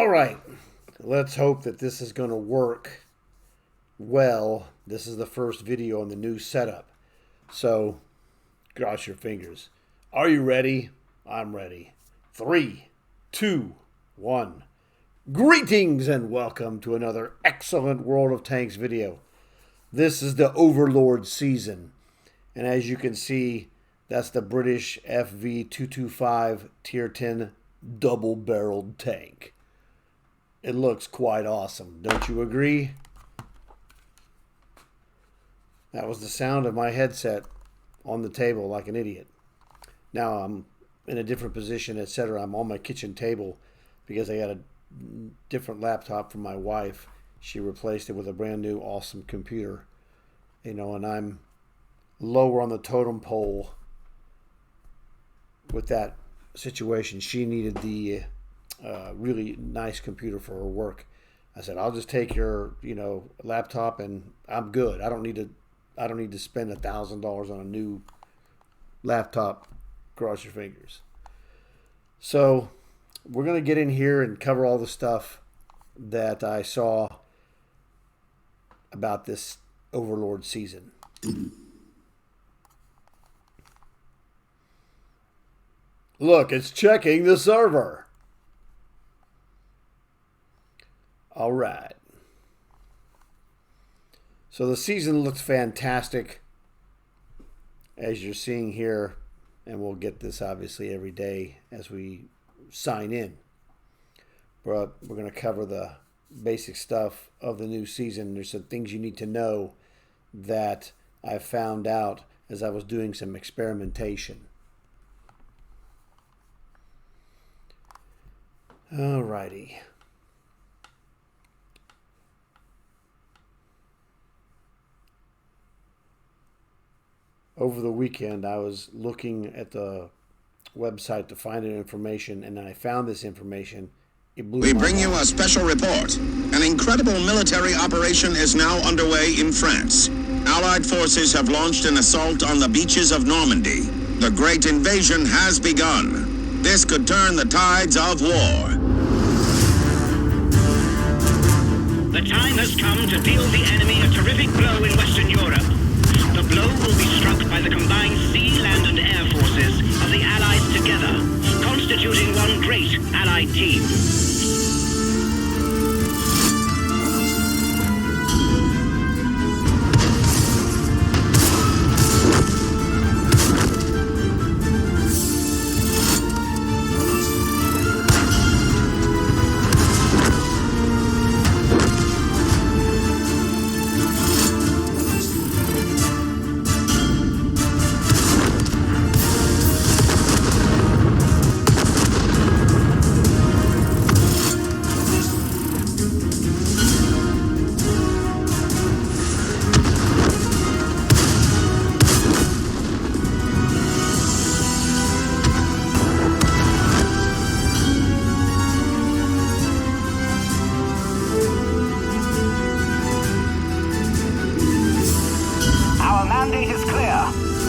All right, let's hope that this is going to work well. This is the first video on the new setup, so cross your fingers. Are you ready? I'm ready. 3, 2, 1. Greetings and welcome to another excellent World of Tanks video. This is the Overlord season, and as you can see, that's the British FV225 Tier 10 double-barreled tank. It looks quite awesome, don't you agree? That was the sound of my headset on the table like an idiot. Now I'm in a different position, etc. I'm on my kitchen table because I got a different laptop from my wife. She replaced it with a brand new awesome computer. You know, and I'm lower on the totem pole with that situation. She needed the really nice computer for her work. I said, I'll just take your, laptop and I'm good. I don't need to spend $1,000 on a new laptop. Cross your fingers. So we're going to get in here and cover all the stuff that I saw about this Overlord season. Look, it's checking the server. All right. So the season looks fantastic, as you're seeing here, and we'll get this obviously every day as we sign in. But we're going to cover the basic stuff of the new season. There's some things you need to know that I found out as I was doing some experimentation. Alrighty. Over the weekend, I was looking at the website to find information, and I found this information. We bring you a special report. An incredible military operation is now underway in France. Allied forces have launched an assault on the beaches of Normandy. The great invasion has begun. This could turn the tides of war. The time has come to deal the enemy a terrific blow in Western Europe. The blow will be struck by the combined sea, land and air forces of the Allies together, constituting one great Allied team.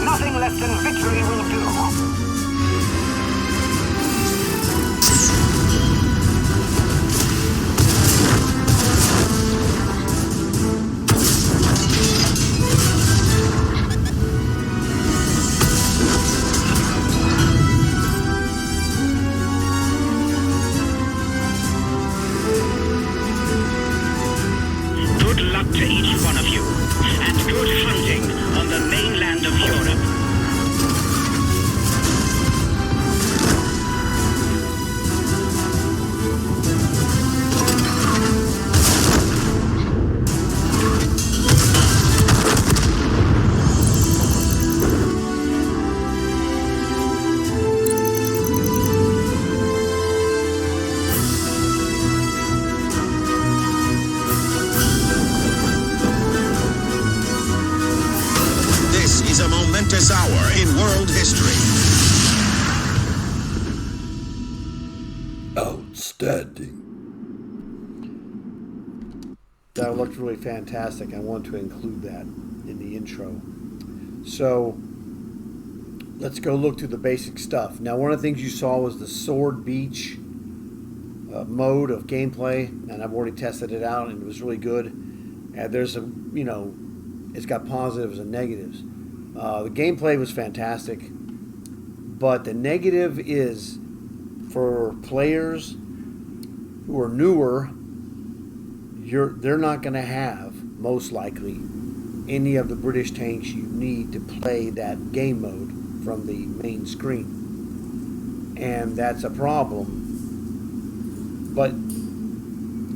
Nothing less than victory will do. Good luck to each one of you, and good hunting on the mainland of Europe. Momentous hour in world history. Outstanding. That looked really fantastic. I want to include that in the intro. So let's go look through the basic stuff. Now, one of the things you saw was the Sword Beach mode of gameplay, and I've already tested it out, and it was really good. And there's a, you know, it's got positives and negatives. The gameplay was fantastic, but the negative is for players who are newer. They're not going to have, most likely, any of the British tanks you need to play that game mode from the main screen, and that's a problem. But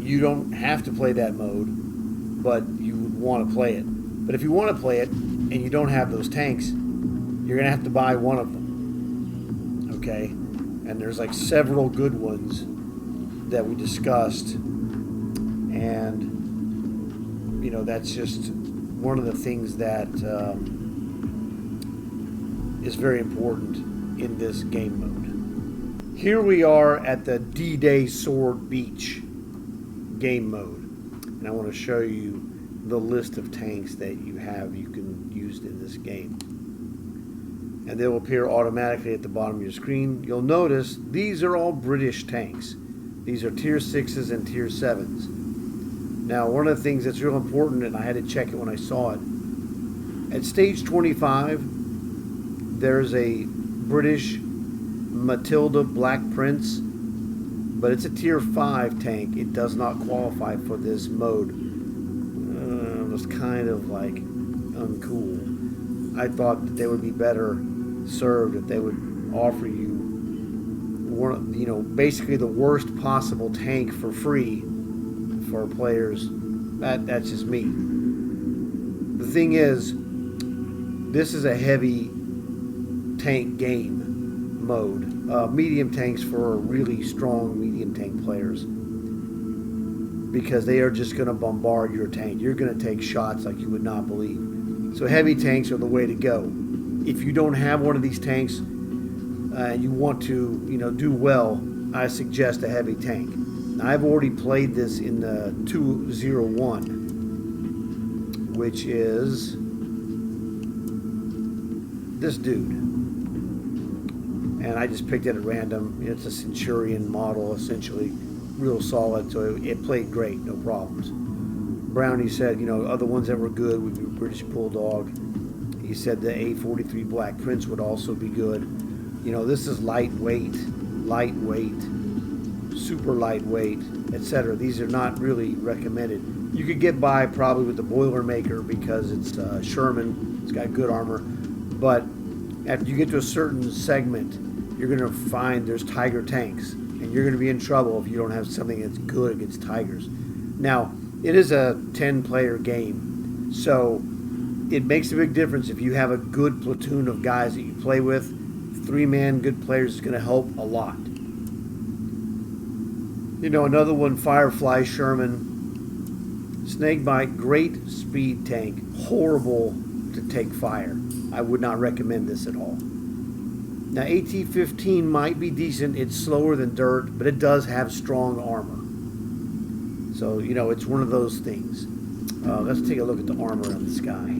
you don't have to play that mode, but you would want to play it. But if you want to play it and you don't have those tanks, you're going to have to buy one of them. Okay? And there's like several good ones that we discussed. And, you know, that's just one of the things that is very important in this game mode. Here we are at the D-Day Sword Beach game mode, and I want to show you the list of tanks that you can use in this game, and they will appear automatically at the bottom of your screen. You'll notice these are all British tanks. These are tier 6s and tier 7s. Now, one of the things that's real important, and I had to check it when I saw it, at stage 25 there's a British Matilda Black Prince, but it's a tier 5 tank. It does not qualify for this mode. It's kind of like uncool. I thought that they would be better served if they would offer you one, you know, basically the worst possible tank for free for players. That's just me. The thing is, this is a heavy tank game mode. Medium tanks for really strong medium tank players, because they are just going to bombard your tank. You're going to take shots like you would not believe. So heavy tanks are the way to go. If you don't have one of these tanks and you want to, you know, do well, I suggest a heavy tank. Now, I've already played this in the 201, which is this dude. And I just picked it at random. It's a Centurion model, essentially, real solid, so it played great, no problems. Brownie said, you know, other ones that were good would be British Bulldog. He said the A43 Black Prince would also be good. You know, this is lightweight, super lightweight, etc. These are not really recommended. You could get by probably with the Boilermaker because it's Sherman. It's got good armor. But after you get to a certain segment, you're going to find there's Tiger tanks, and you're going to be in trouble if you don't have something that's good against Tigers. Now, it is a 10-player game, so it makes a big difference if you have a good platoon of guys that you play with. 3-man good players is going to help a lot. You know, another one, Firefly Sherman. Snakebite, great speed tank, horrible to take fire. I would not recommend this at all. Now, AT-15 might be decent. It's slower than dirt, but it does have strong armor. So, you know, it's one of those things. Let's take a look at the armor on this guy.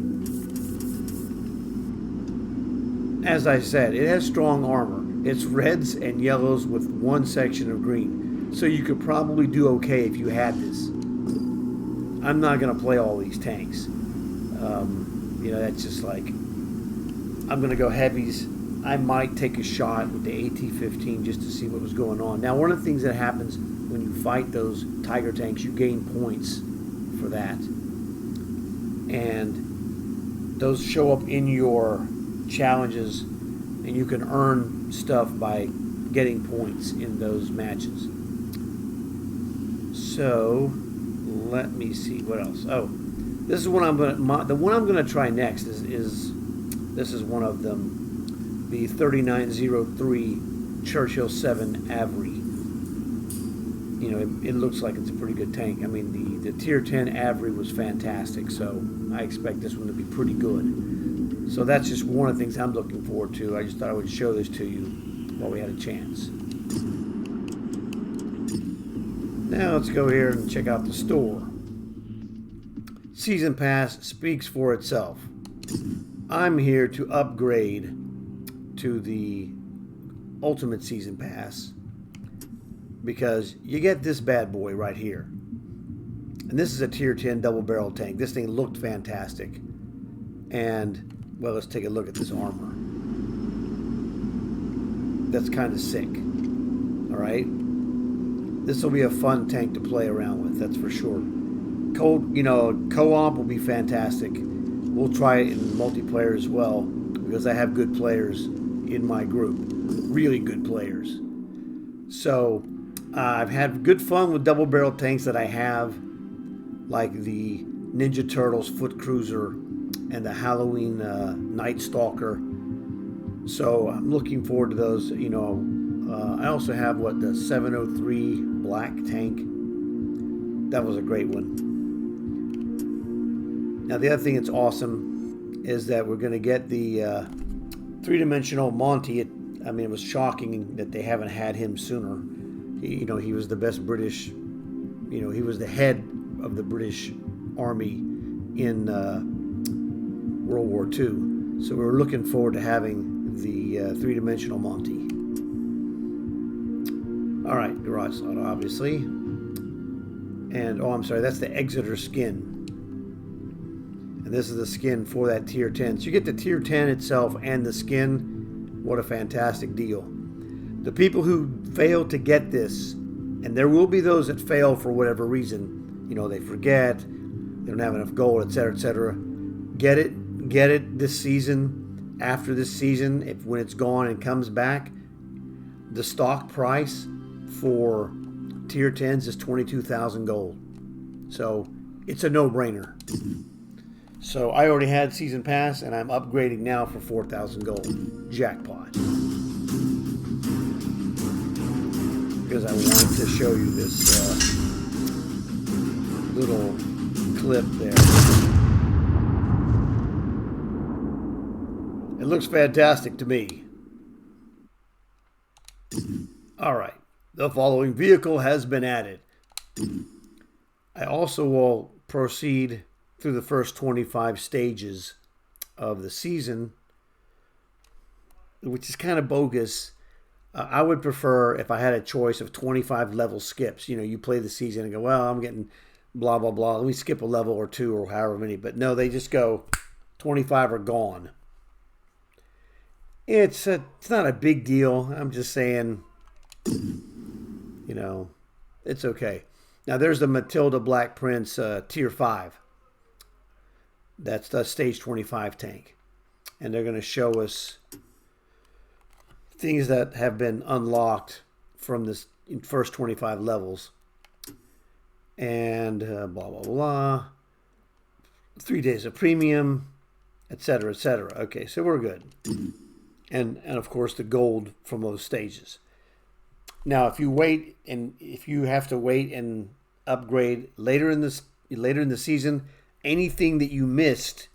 As I said, it has strong armor. It's reds and yellows with one section of green. So you could probably do okay if you had this. I'm not going to play all these tanks. You know, that's just like, I'm going to go heavies. I might take a shot with the AT-15 just to see what was going on. Now, one of the things that happens when you fight those Tiger tanks, you gain points for that. And those show up in your challenges, and you can earn stuff by getting points in those matches. So, let me see what else. Oh, this is what I'm gonna. The one I'm gonna try next is this is one of them. The 3903 Churchill 7 Avery. You know, it looks like it's a pretty good tank. I mean, the Tier 10 Avery was fantastic, so I expect this one to be pretty good. So that's just one of the things I'm looking forward to. I just thought I would show this to you while we had a chance. Now let's go here and check out the store. Season Pass speaks for itself. I'm here to upgrade to the Ultimate Season Pass. because you get this bad boy right here. And this is a tier 10 double barrel tank. This thing looked fantastic. And, well, let's take a look at this armor. That's kind of sick. Alright? This will be a fun tank to play around with, that's for sure. Co-op will be fantastic. We'll try it in multiplayer as well, because I have good players in my group. Really good players. So, I've had good fun with double barrel tanks that I have, like the Ninja Turtles Foot Cruiser and the Halloween Night Stalker. So I'm looking forward to those. I also have the 703 black tank. That was a great one. Now the other thing that's awesome is that we're going to get the three-dimensional Monty. It was shocking that they haven't had him sooner. He was the best British. He was the head of the British Army in World War II. So we're looking forward to having the three-dimensional Monty. All right, garage slot, obviously. And, I'm sorry, that's the Exeter skin. And this is the skin for that tier 10. So you get the tier 10 itself and the skin. What a fantastic deal. The people who fail to get this, and there will be those that fail for whatever reason, they forget, they don't have enough gold, etc., etc. Get it this season. After this season, when it's gone and comes back, the stock price for tier 10s is 22,000 gold. So it's a no-brainer. So I already had season pass, and I'm upgrading now for 4,000 gold. Jackpot. Because I wanted to show you this little clip there. It looks fantastic to me. All right. The following vehicle has been added. I also will proceed through the first 25 stages of the season, which is kind of bogus. I would prefer, if I had a choice of 25 level skips, you play the season and go, well, I'm getting blah, blah, blah. Let me skip a level or two or however many. But no, they just go 25 are gone. It's not a big deal. I'm just saying, it's okay. Now, there's the Matilda Black Prince Tier 5. That's the Stage 25 tank. And they're going to show us things that have been unlocked from this first 25 levels. And blah, blah, blah. 3 days of premium, etc., etc. Okay, so we're good. And of course, the gold from those stages. Now, if you have to wait and upgrade later in the season, anything that you missed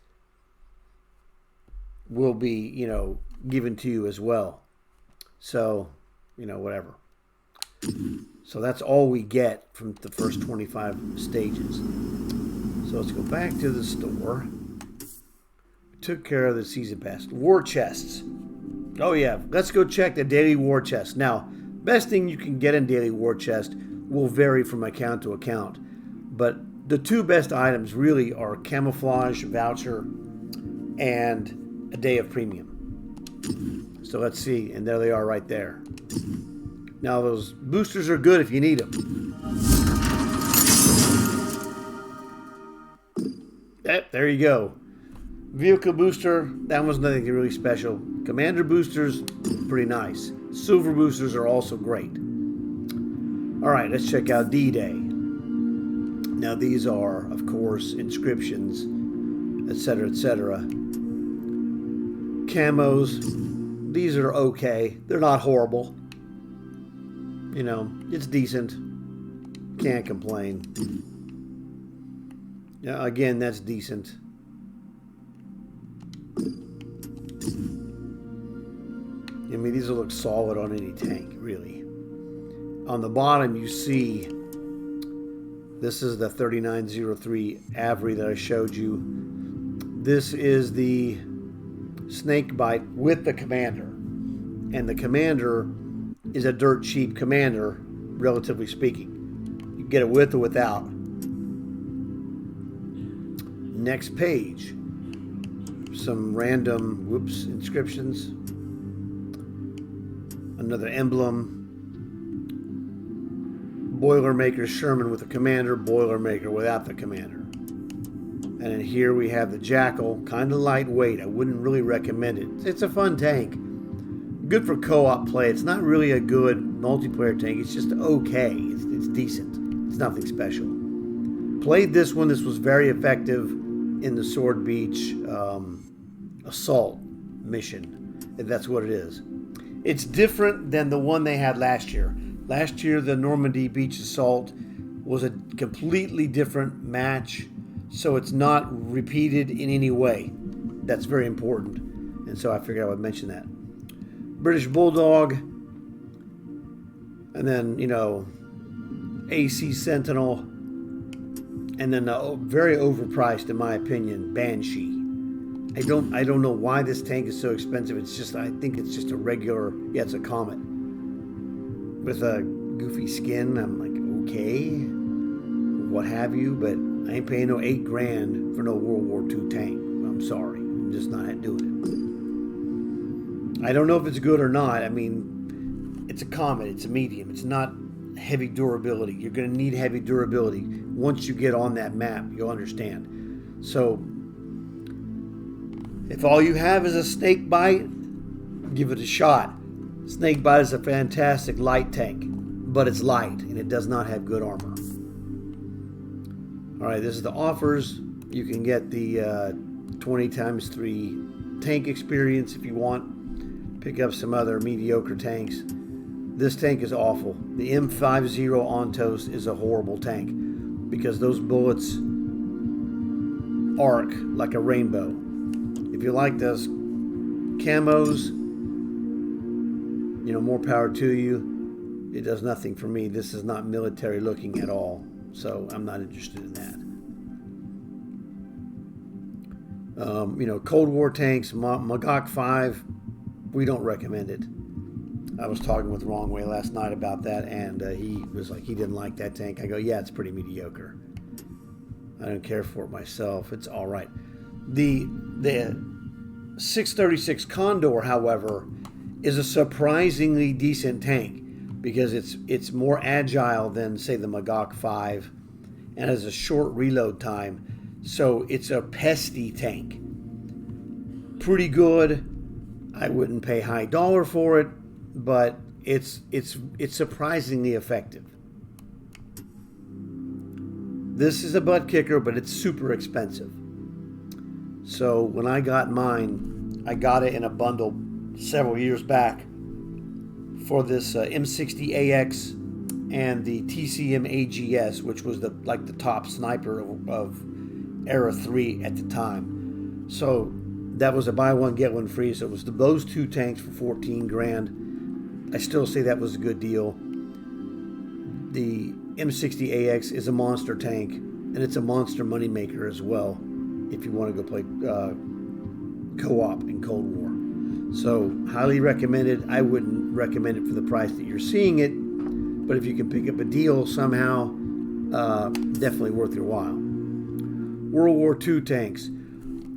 will be, given to you as well. So, whatever. So that's all we get from the first 25 stages. So let's go back to the store. We took care of the season pass. War chests. Oh yeah, let's go check the daily war chest. Now, best thing you can get in daily war chest will vary from account to account. But the two best items really are camouflage voucher and a day of premium. So let's see, and there they are right there. Now those boosters are good if you need them. There you go. Vehicle booster, that was nothing really special. Commander boosters, pretty nice. Silver boosters are also great. All right, let's check out D-Day. Now these are, of course, inscriptions, etc., etc. Camos, these are okay. They're not horrible. It's decent. Can't complain. Yeah, again, that's decent. These will look solid on any tank, really. On the bottom, you see, this is the 3903 Avery that I showed you. This is the Snakebite with the Commander. And the Commander is a dirt cheap Commander relatively speaking. You can get it with or without. Next page. Some random, inscriptions. Another emblem. Boilermaker Sherman with the commander, Boilermaker without the commander. And then here we have the Jackal, kind of lightweight. I wouldn't really recommend it. It's a fun tank. Good for co-op play. It's not really a good multiplayer tank. It's just okay. It's decent. It's nothing special. Played this one. This was very effective in the Sword Beach assault mission, if that's what it is. It's different than the one they had last year. Last year, the Normandy Beach Assault was a completely different match, so it's not repeated in any way. That's very important, and so I figured I would mention that. British Bulldog, and then, you know, AC Sentinel, and then very overpriced, in my opinion, Banshee. I don't know why this tank is so expensive. It's just, I think it's just a regular, yeah, it's a Comet with a goofy skin. I'm like, okay, what have you, but I ain't paying no $8 grand for no World War II tank. I'm sorry, I'm just not doing it. I don't know if it's good or not. I mean, it's a Comet, it's a medium, it's not heavy durability. You're going to need heavy durability. Once you get on that map, you'll understand. So, if all you have is a snake bite, give it a shot. Snake bite is a fantastic light tank, but it's light and it does not have good armor. All right, this is the offers. You can get the 20x3 tank experience if you want. Pick up some other mediocre tanks. This tank is awful. The M50 Ontos is a horrible tank because those bullets arc like a rainbow. If you like those camos, you know, more power to you. It does nothing for me. This is not military looking at all, so I'm not interested in that. You know, Cold War tanks, Magok 5, we don't recommend it. I was talking with Wrong Way last night about that, and he was like, he didn't like that tank. I go, yeah, it's pretty mediocre. I don't care for it myself. It's all right. The 636 Condor, however, is a surprisingly decent tank because it's more agile than, say, the Magok 5 and has a short reload time. So it's a pesty tank. Pretty good. I wouldn't pay high dollar for it, but it's surprisingly effective. This is a butt kicker, but it's super expensive. So when I got mine, I got it in a bundle several years back for this M60AX and the TCM AGS, which was the top sniper of Era 3 at the time. So that was a buy one get one free. So it was those two tanks for 14 grand. I still say that was a good deal. The M60AX is a monster tank, and it's a monster moneymaker as well if you want to go play co-op in Cold War. So highly recommended. I wouldn't recommend it for the price that you're seeing it, but if you can pick up a deal somehow, definitely worth your while. World War II tanks.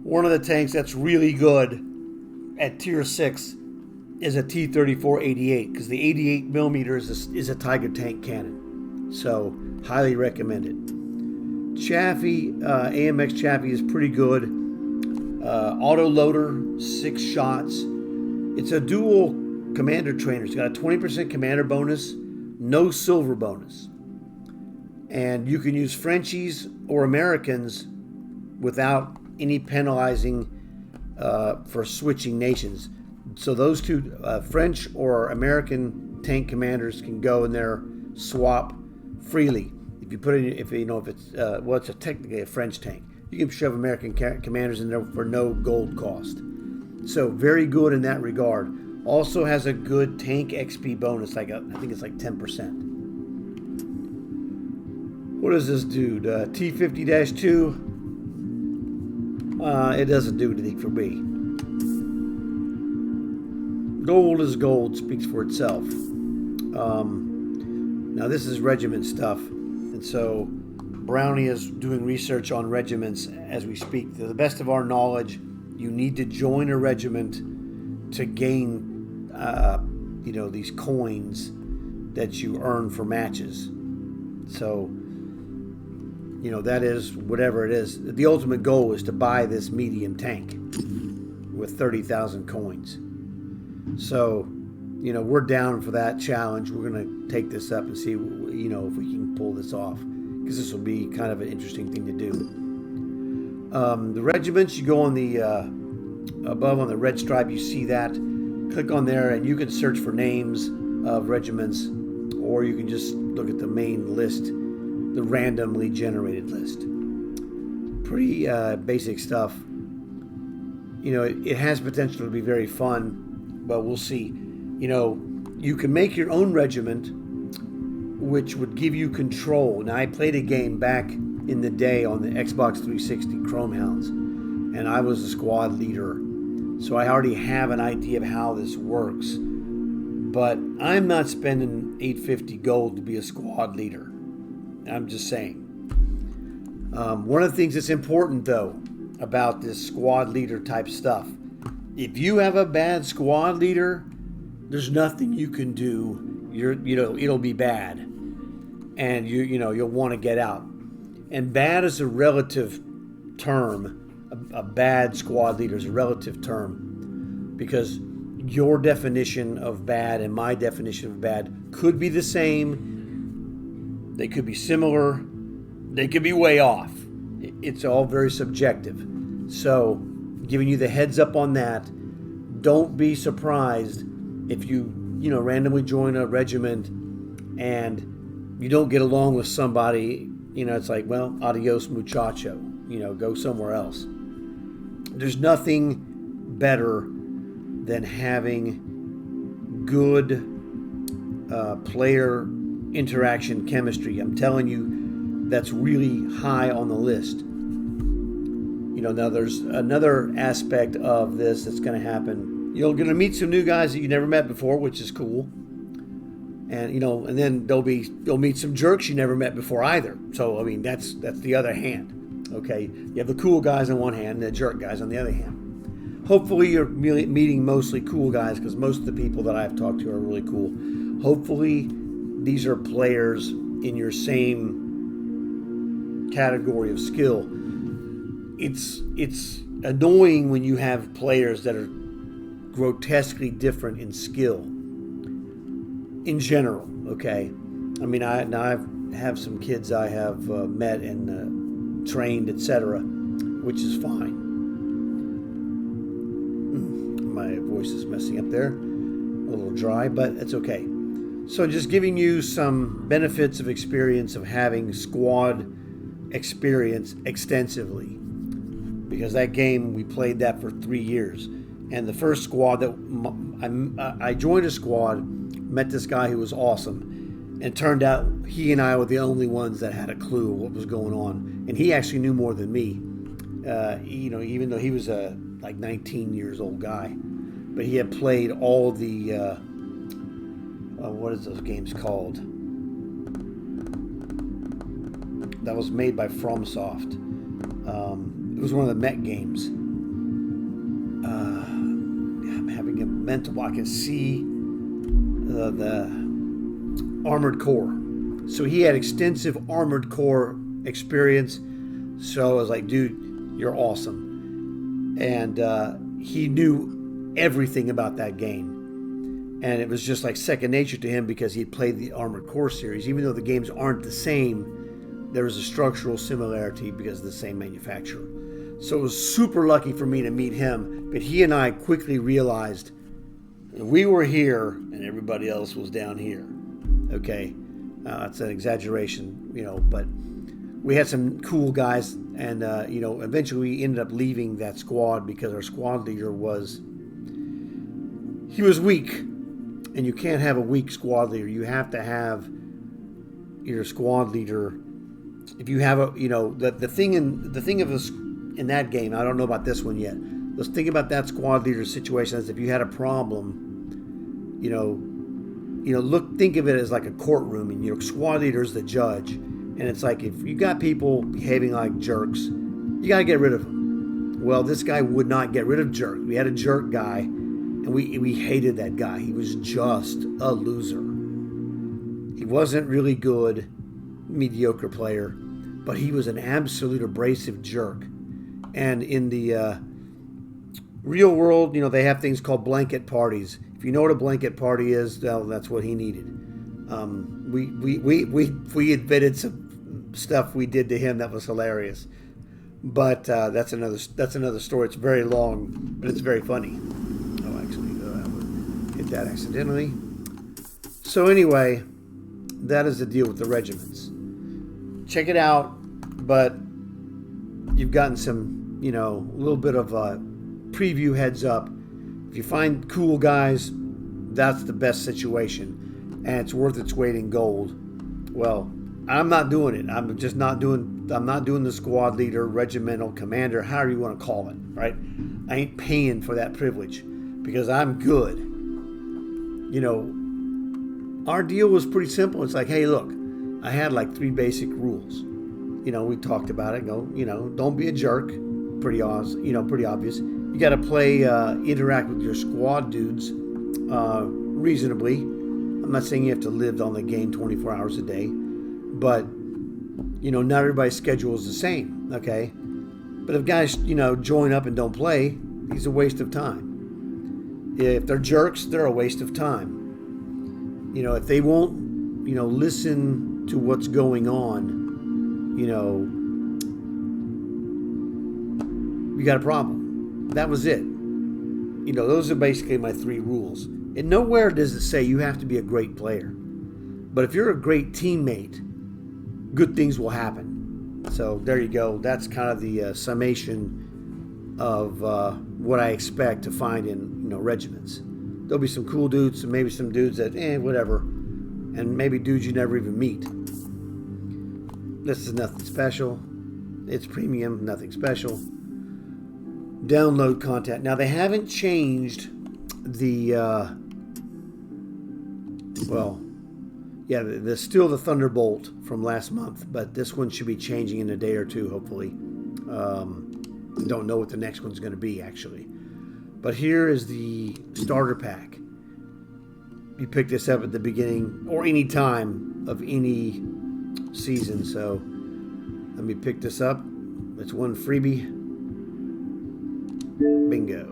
One of the tanks that's really good at tier 6 is a T-34-88 because the 88 millimeter is a Tiger tank cannon. So highly recommend it. Chaffee, AMX Chaffee is pretty good. Auto loader, 6 shots. It's a dual commander trainer. It's got a 20% commander bonus, no silver bonus. And you can use Frenchies or Americans without any penalizing for switching nations. So those two, French or American tank commanders, can go in there, swap freely. If you put it, if it's it's technically a French tank, you can shove American commanders in there for no gold cost. So very good in that regard. Also has a good tank XP bonus, I think it's like 10%. What is this dude? T50-2. It doesn't do anything for me. Gold is gold, speaks for itself. Now this is regiment stuff, and so Brownie is doing research on regiments as we speak. To the best of our knowledge, you need to join a regiment to gain, these coins that you earn for matches. So, that is whatever it is. The ultimate goal is to buy this medium tank with 30,000 coins. So, we're down for that challenge. We're going to take this up and see, if we can pull this off, because this will be kind of an interesting thing to do. The regiments, you go on the above on the red stripe, you see that. Click on there, and you can search for names of regiments, or you can just look at the main list, the randomly generated list. Pretty basic stuff. It has potential to be very fun, but we'll see. You can make your own regiment, which would give you control. Now, I played a game back in the day on the Xbox 360 Chrome Hounds, and I was a squad leader. So I already have an idea of how this works. But I'm not spending $850 gold to be a squad leader. I'm just saying. One of the things that's important, though, about this squad leader type stuff, if you have a bad squad leader, there's nothing you can do. It'll be bad, and you'll want to get out. And bad is a relative term. A bad squad leader is a relative term, because your definition of bad and my definition of bad could be the same. They could be similar. They could be way off. It's all very subjective. So, giving you the heads up on that. Don't be surprised if you randomly join a regiment and you don't get along with somebody. It's like, well, adios muchacho. Go somewhere else. There's nothing better than having good player interaction chemistry. I'm telling you, that's really high on the list. Now there's another aspect of this that's going to happen. You're going to meet some new guys that you never met before, which is cool. And and then you'll meet some jerks you never met before either. So that's the other hand. Okay, you have the cool guys on one hand and the jerk guys on the other hand. Hopefully you're meeting mostly cool guys, because most of the people that I've talked to are really cool. Hopefully these are players in your same category of skill. It's annoying when you have players that are grotesquely different in skill in general, okay? I have some kids I have met and trained, etc., which is fine. My voice is messing up there, a little dry, but it's okay. So just giving you some benefits of experience of having squad experience extensively, because that game, we played that for 3 years, and the first squad that I joined a squad, met this guy who was awesome. And it turned out he and I were the only ones that had a clue what was going on. And he actually knew more than me, even though he was a 19 years old guy. But he had played all the, what is those games called? That was made by FromSoft. It was one of the mech games. I'm having a mental block. I can see the Armored Core. So he had extensive Armored Core experience. So I was like, dude, you're awesome. And he knew everything about that game. And it was just like second nature to him, because he'd played the Armored Core series. Even though the games aren't the same, there was a structural similarity because of the same manufacturer. So it was super lucky for me to meet him. But he and I quickly realized we were here and everybody else was down here. Okay, it's an exaggeration, but we had some cool guys, and eventually we ended up leaving that squad because our squad leader was weak, and you can't have a weak squad leader. You have to have your squad leader. If you have the thing of this in that game, I don't know about this one yet. Let's think about that squad leader situation as if you had a problem, think of it as like a courtroom, and your squad leader is the judge. And it's like, if you got people behaving like jerks, you got to get rid of them. Well, this guy would not get rid of jerk. We had a jerk guy, and we hated that guy. He was just a loser. He wasn't really good, mediocre player, but he was an absolute abrasive jerk. And in the real world, they have things called blanket parties. If you know what a blanket party is, well, that's what he needed. We admitted some stuff we did to him that was hilarious, but that's another story. It's very long, but it's very funny. Oh, actually, I hit that accidentally. So anyway, that is the deal with the regiments. Check it out, but you've gotten some, a little bit of a preview heads up. If you find cool guys, that's the best situation, and it's worth its weight in gold. Well, I'm not doing it. I'm not doing the squad leader, regimental commander, however you want to call it, right? I ain't paying for that privilege because I'm good. Our deal was pretty simple. It's like, hey, look, I had like 3 basic rules. We talked about it. Don't be a jerk. Pretty obvious. You got to play, interact with your squad dudes reasonably. I'm not saying you have to live on the game 24 hours a day, but not everybody's schedule is the same. Okay, but if guys join up and don't play, it's a waste of time. If they're jerks, they're a waste of time. If they won't listen to what's going on, you got a problem. That was it. Those are basically my 3 rules. And nowhere does it say you have to be a great player. But if you're a great teammate, good things will happen. So there you go. That's kind of the summation of what I expect to find in regiments. There'll be some cool dudes, and maybe some dudes that whatever, and maybe dudes you never even meet. This is nothing special. It's premium, nothing special. Download content. Now they haven't changed the there's still the Thunderbolt from last month, but this one should be changing in a day or two, hopefully. Don't know what the next one's going to be, actually. But here is the starter pack. You pick this up at the beginning or any time of any season. So let me pick this up. It's one freebie. Bingo.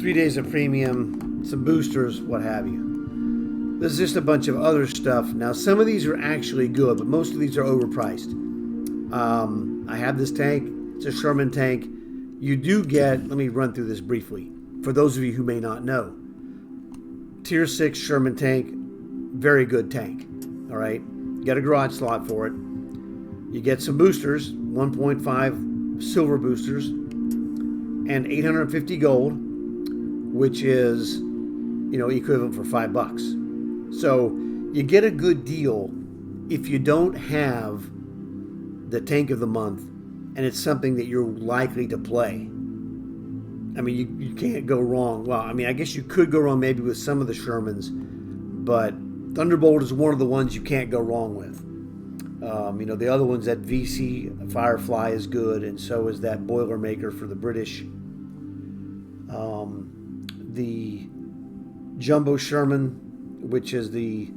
3 days of premium, some boosters, what have you. This is just a bunch of other stuff. Now, some of these are actually good, but most of these are overpriced. I have this tank. It's a Sherman tank. You do get, let me run through this briefly, for those of you who may not know. Tier 6 Sherman tank, very good tank. All right? You got a garage slot for it. You get some boosters, 1.5 silver boosters, and 850 gold, which is, equivalent for $5. So you get a good deal if you don't have the tank of the month and it's something that you're likely to play. I mean, you can't go wrong. Well, I mean, I guess you could go wrong maybe with some of the Shermans, but Thunderbolt is one of the ones you can't go wrong with. The other ones, that VC Firefly is good, and so is that Boilermaker for the British. The Jumbo Sherman, which is the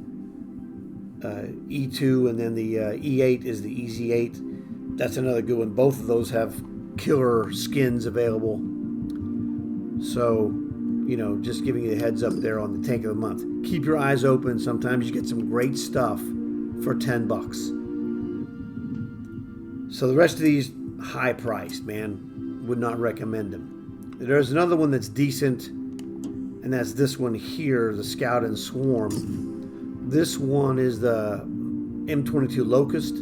E2, and then the E8 is the EZ8. That's another good one. Both of those have killer skins available. So, just giving you a heads up there on the tank of the month. Keep your eyes open. Sometimes you get some great stuff for $10. So the rest of these, high priced, man. Would not recommend them. There's another one that's decent, and that's this one here, the Scout and Swarm. This one is the M22 Locust.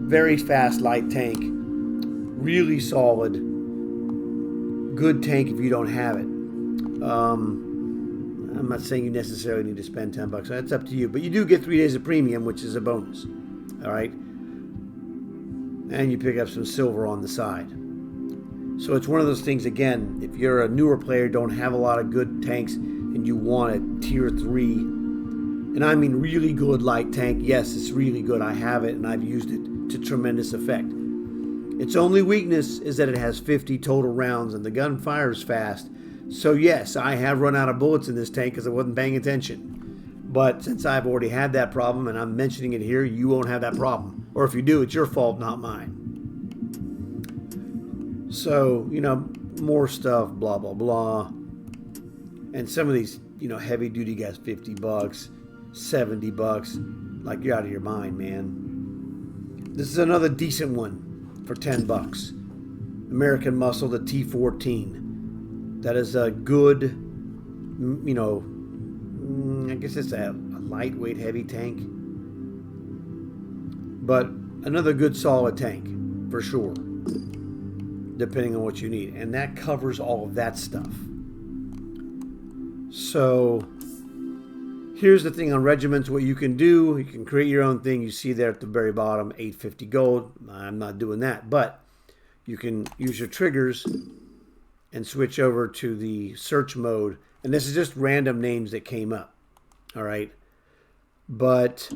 Very fast, light tank. Really solid. Good tank if you don't have it. I'm not saying you necessarily need to spend $10. That's up to you. But you do get 3 days of premium, which is a bonus. All right? And you pick up some silver on the side. So it's one of those things, again, if you're a newer player, don't have a lot of good tanks, and you want a tier 3, and I mean really good light tank, yes, it's really good. I have it and I've used it to tremendous effect. Its only weakness is that it has 50 total rounds and the gun fires fast. So yes, I have run out of bullets in this tank because I wasn't paying attention. But since I've already had that problem and I'm mentioning it here, you won't have that problem. Or if you do, it's your fault, not mine. So, you know, more stuff, blah, blah, blah. And some of these, you know, heavy duty guys, $50, $70. Like, you're out of your mind, man. This is another decent one for $10. American Muscle, the T14. That is a good, you know, I guess it's a lightweight heavy tank. But another good solid tank, for sure. Depending on what you need. And that covers all of that stuff. So here's the thing on Regiments, what you can do. You can create your own thing. You see there at the very bottom, 850 gold. I'm not doing that. But you can use your triggers and switch over to the search mode. And this is just random names that came up. All right. But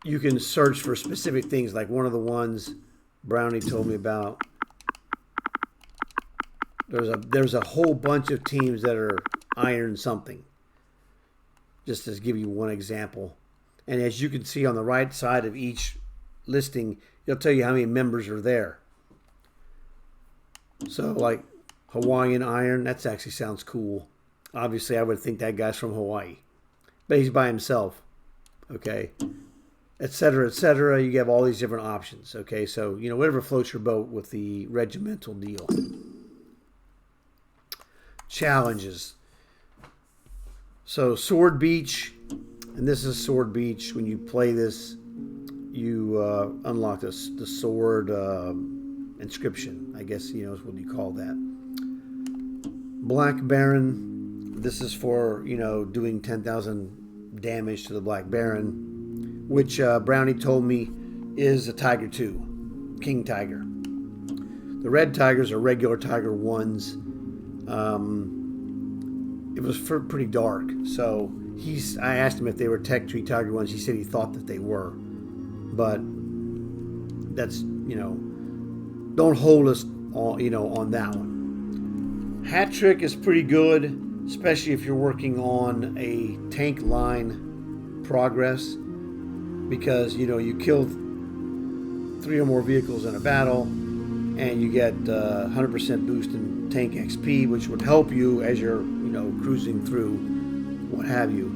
you can search for specific things. Like one of the ones Brownie told me about. There's a whole bunch of teams that are iron something. Just to give you one example. And as you can see on the right side of each listing, it'll tell you how many members are there. So like Hawaiian Iron, that actually sounds cool. Obviously, I would think that guy's from Hawaii. But he's by himself. Okay. Etc., etc. You have all these different options. Okay, so, you know, whatever floats your boat with the regimental deal. Challenges. So, Sword Beach, and this is Sword Beach. When you play this, you unlock the sword inscription. I guess, you know, is what you call that. Black Baron. This is for, you know, doing 10,000 damage to the Black Baron. Which Brownie told me is a Tiger 2, King Tiger. The red tigers are regular Tiger 1s. It was pretty dark, so I asked him if they were Tech Tree Tiger 1s. He said he thought that they were, but that's, you know, don't hold us on, you know, on that one. Hat Trick is pretty good, especially if you're working on a tank line progress. Because, you know, you kill 3 or more vehicles in a battle, and you get 100% boost in tank XP, which would help you as you're, you know, cruising through, what have you.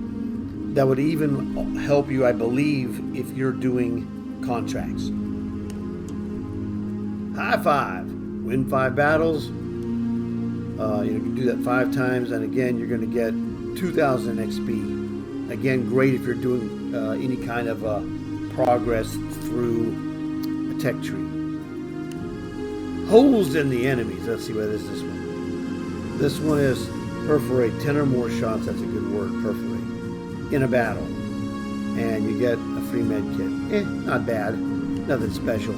That would even help you, I believe, if you're doing contracts. High five. Win 5 battles. You can do that 5 times, and again, you're going to get 2,000 XP. Again, great if you're doing any kind of progress through a tech tree. Holes in the enemies. Let's see what is this one. This one is perforate 10 or more shots. That's a good word, perforate. In a battle. And you get a free med kit. Not bad. Nothing special.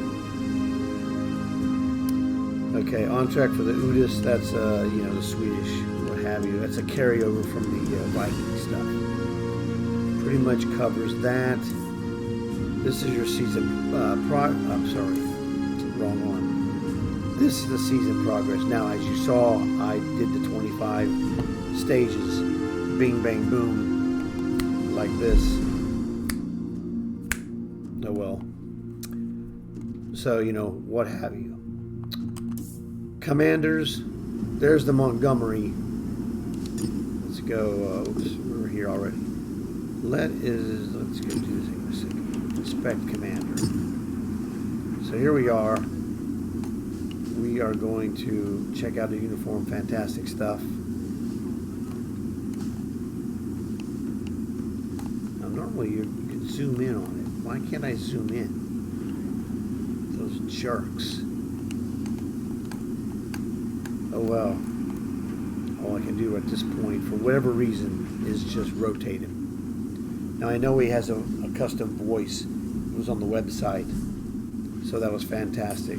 Okay, on track for the Udis. That's, you know, the Swedish, what have you. That's a carryover from the Viking stuff. Pretty much covers that. This is your season I'm sorry, wrong one. This is the season progress. Now, as you saw, I did the 25 stages, bing, bang, boom, like this. Oh well. So, you know, what have you. Commanders, there's the Montgomery. Let's go, oops, we're here already. Let's go do this in a second. Inspect Commander. So here we are. We are going to check out the uniform. Fantastic stuff. Now normally you can zoom in on it. Why can't I zoom in? Those jerks. Oh well. All I can do at this point, for whatever reason, is just rotate him. Now I know he has a custom voice. It was on the website, so that was fantastic.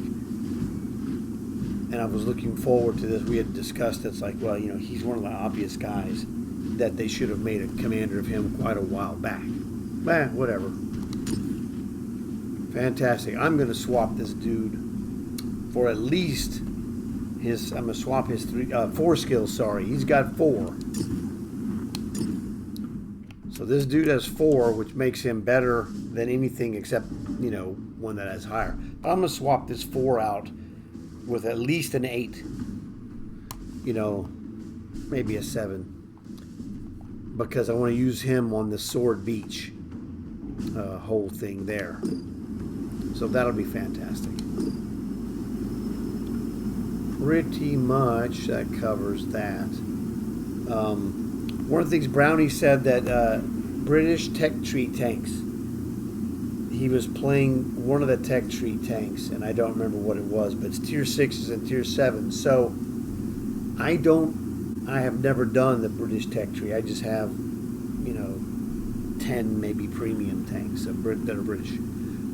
And I was looking forward to this. We had discussed it's like, well, you know, he's one of the obvious guys that they should have made a commander of him quite a while back. Whatever. Fantastic. I'm going to swap this dude for at least his, I'm going to swap his 4 skills, sorry. He's got 4. So this dude has 4, which makes him better than anything except, you know, one that has higher. But I'm going to swap this 4 out with at least an 8. You know, maybe a 7. Because I want to use him on the Sword Beach whole thing there. So that'll be fantastic. Pretty much that covers that. One of the things Brownie said that British tech tree tanks. He was playing one of the tech tree tanks, and I don't remember what it was, but it's tier 6s and tier 7s. So I have never done the British tech tree. I just have, you know, 10 maybe premium tanks that are British.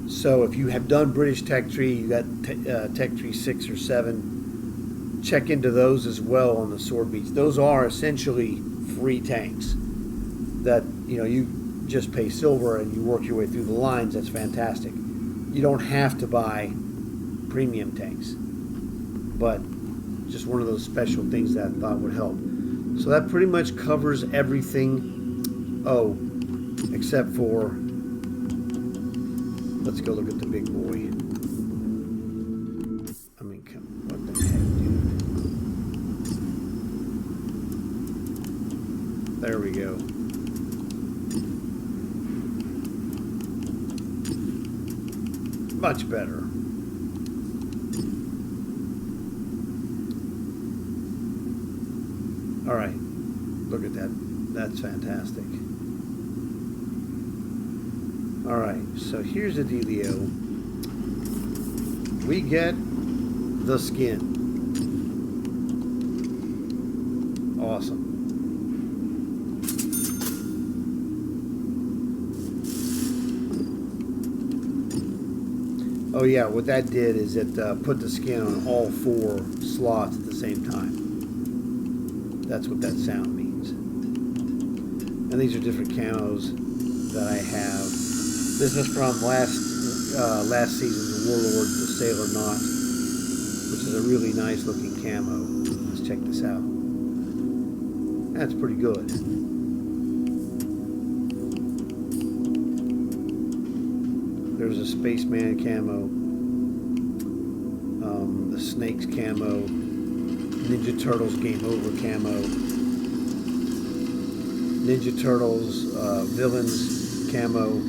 So if you have done British tech tree, you got tech tree 6 or 7, check into those as well on the Sword Beach. Those are essentially free tanks that, you know, you just pay silver and you work your way through the lines. That's fantastic. You don't have to buy premium tanks, but just one of those special things that I thought would help. So that pretty much covers everything. Oh, except for, let's go look at the big boy. I mean, what the heck, dude? There we go. Much better. All right, look at that. That's fantastic. All right, so here's the dealio. We get the skin. Awesome. Oh yeah, what that did is it put the skin on all 4 slots at the same time. That's what that sound means. And these are different camos that I have. This is from last season's Warlord, the Sailor Knot, which is a really nice looking camo. Let's check this out. That's pretty good. There's a Spaceman camo, the Snakes camo, Ninja Turtles Game Over camo, Ninja Turtles Villains camo.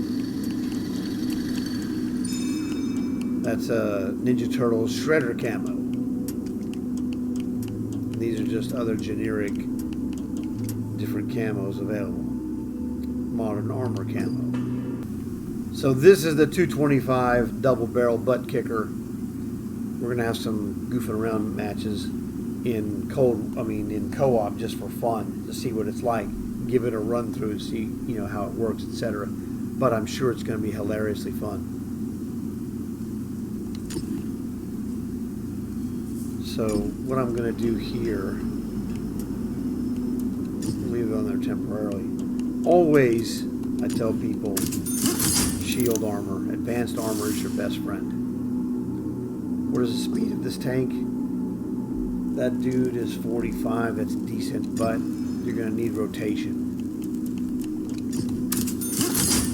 That's a Ninja Turtles Shredder camo. These are just other generic different camos available. Modern Armor camo. So this is the 225 double barrel butt kicker. We're gonna have some goofing around matches in co-op just for fun to see what it's like. Give it a run through, see how it works, etc. But I'm sure it's going to be hilariously fun. So what I'm going to do here, leave it on there temporarily. Always, I tell people, shield armor, advanced armor is your best friend. What is the speed of this tank? That dude is 45. That's decent, but you're going to need rotation.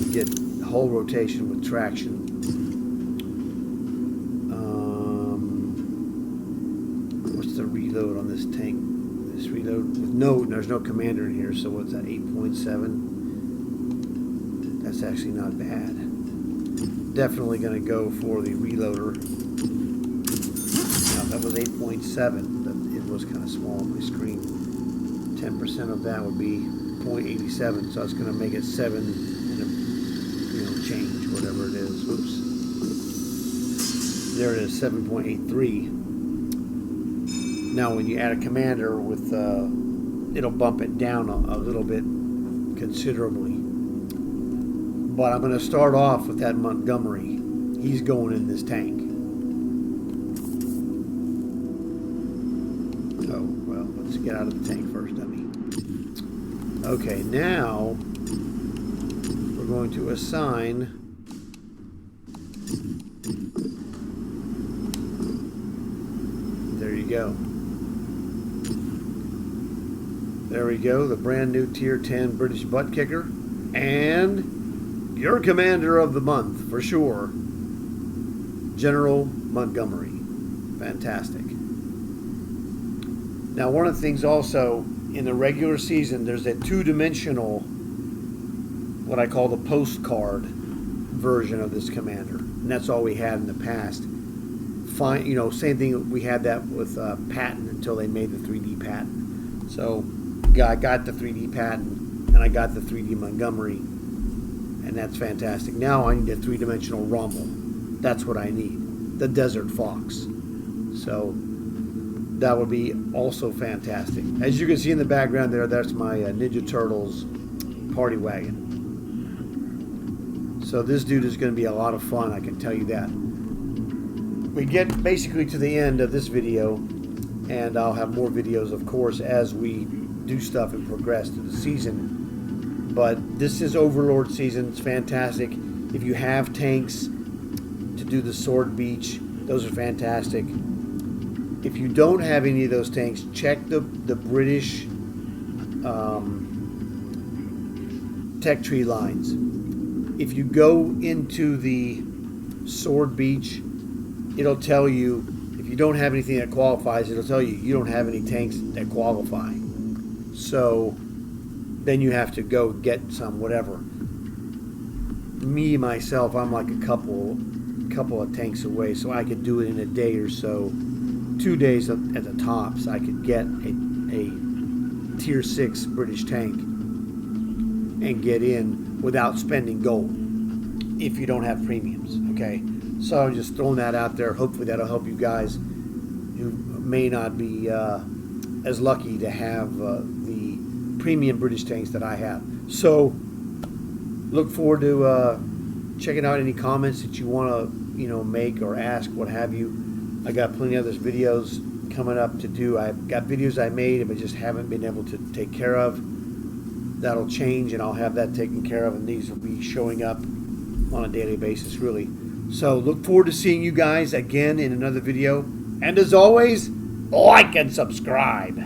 You get whole rotation with traction. What's the reload on this tank? This reload with there's no commander in here, so what's that? 8.7. That's actually not bad. Definitely going to go for the reloader. Now that was 8.7. It was kind of small on my screen. 10% of that would be 0.87, so it's going to make it 7 and a change, whatever it is. Oops. There it is, 7.83. Now when you add a commander with, it'll bump it down a little bit considerably. But I'm going to start off with that Montgomery. He's going in this tank. Oh, well, let's get out of the tank first, dummy. Okay, now we're going to assign there you go. There we go, the brand new Tier 10 British butt kicker. And your commander of the month, for sure, General Montgomery. Fantastic. Now, one of the things also, in the regular season, there's a two-dimensional, what I call the postcard version of this commander. And that's all we had in the past. Fine, you know, same thing, we had that with Patton until they made the 3D Patton. So I got the 3D Patton and I got the 3D Montgomery, and that's fantastic. Now I need a three-dimensional Rommel. That's what I need, the Desert Fox. So that would be also fantastic. As you can see in the background there, that's my Ninja Turtles party wagon. So this dude is going to be a lot of fun, I can tell you that. We get basically to the end of this video, and I'll have more videos, of course, as we do stuff and progress through the season. But this is Overlord season. It's fantastic. If you have tanks to do the Sword Beach, those are fantastic. If you don't have any of those tanks, check the British tech tree lines. If you go into the Sword Beach, it'll tell you, if you don't have anything that qualifies, it'll tell you you don't have any tanks that qualify. So then you have to go get some, whatever. Me, myself, I'm like a couple of tanks away, so I could do it in a day or so. 2 days at the tops, I could get a Tier 6 British tank and get in without spending gold if you don't have premiums, okay? So I'm just throwing that out there. Hopefully that'll help you guys who may not be as lucky to have the premium British tanks that I have. So look forward to checking out any comments that you want to, you know, make or ask, what have you. I got plenty of other videos coming up to do. I've got videos I made but just haven't been able to take care of. That'll change, and I'll have that taken care of, and these will be showing up on a daily basis, really. So look forward to seeing you guys again in another video. And as always, like and subscribe.